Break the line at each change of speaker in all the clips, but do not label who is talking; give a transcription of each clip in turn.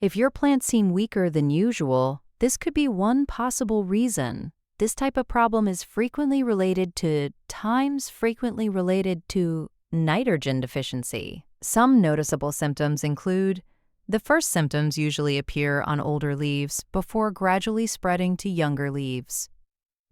If your plants seem weaker than usual, this could be one possible reason. This type of problem is frequently related to nitrogen deficiency. Some noticeable symptoms include: the first symptoms usually appear on older leaves before gradually spreading to younger leaves.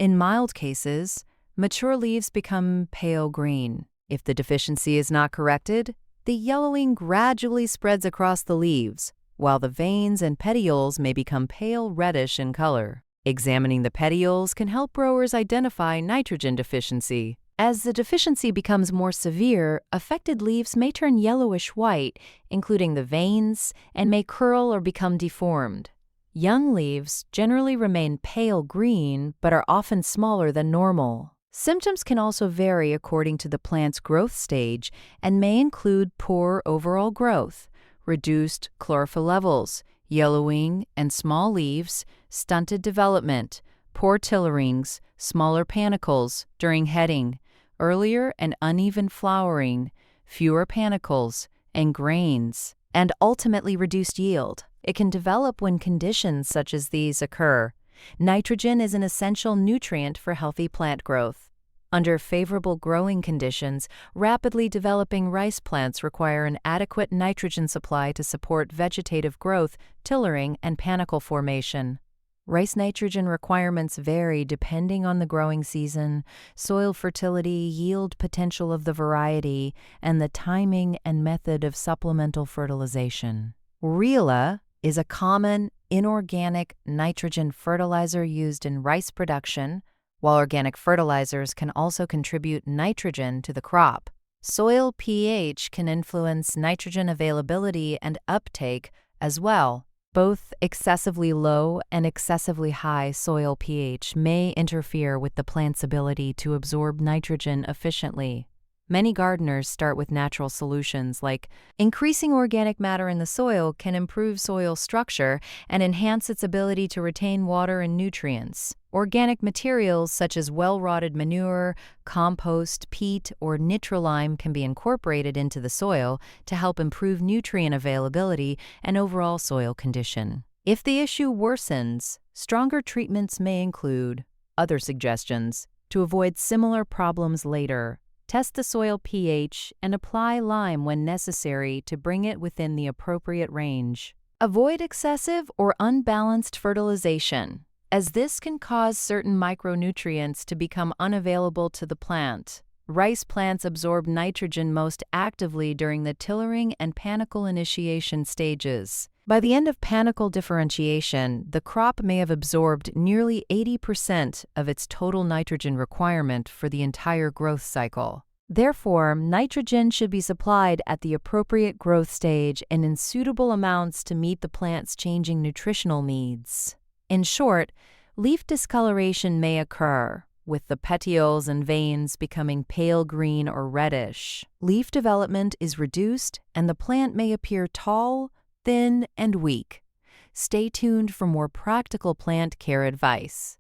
In mild cases, mature leaves become pale green. If the deficiency is not corrected, the yellowing gradually spreads across the leaves, while the veins and petioles may become pale reddish in color. Examining the petioles can help growers identify nitrogen deficiency. As the deficiency becomes more severe, affected leaves may turn yellowish-white, including the veins, and may curl or become deformed. Young leaves generally remain pale green but are often smaller than normal. Symptoms can also vary according to the plant's growth stage and may include poor overall growth, reduced chlorophyll levels, yellowing and small leaves, stunted development, poor tillarings, smaller panicles during heading, earlier and uneven flowering, fewer panicles and grains, and ultimately reduced yield. It can develop when conditions such as these occur. Nitrogen is an essential nutrient for healthy plant growth. Under favorable growing conditions, rapidly developing rice plants require an adequate nitrogen supply to support vegetative growth, tillaring, and panicle formation. Rice nitrogen requirements vary depending on the growing season, soil fertility, yield potential of the variety, and the timing and method of supplemental fertilization. Urea is a common inorganic nitrogen fertilizer used in rice production, while organic fertilizers can also contribute nitrogen to the crop. Soil pH can influence nitrogen availability and uptake as well. Both excessively low and excessively high soil pH may interfere with the plant's ability to absorb nitrogen efficiently. Many gardeners start with natural solutions like increasing organic matter in the soil can improve soil structure and enhance its ability to retain water and nutrients. Organic materials such as well-rotted manure, compost, peat, or nitrolime can be incorporated into the soil to help improve nutrient availability and overall soil condition. If the issue worsens, stronger treatments may include other suggestions to avoid similar problems later. Test the soil pH and apply lime when necessary to bring it within the appropriate range. Avoid excessive or unbalanced fertilization, as this can cause certain micronutrients to become unavailable to the plant. Rice plants absorb nitrogen most actively during the tillaring and panicle initiation stages. By the end of panicle differentiation, the crop may have absorbed nearly 80% of its total nitrogen requirement for the entire growth cycle. Therefore, nitrogen should be supplied at the appropriate growth stage and in suitable amounts to meet the plant's changing nutritional needs. In short, leaf discoloration may occur, with the petioles and veins becoming pale green or reddish. Leaf development is reduced and the plant may appear tall, thin, and weak. Stay tuned for more practical plant care advice.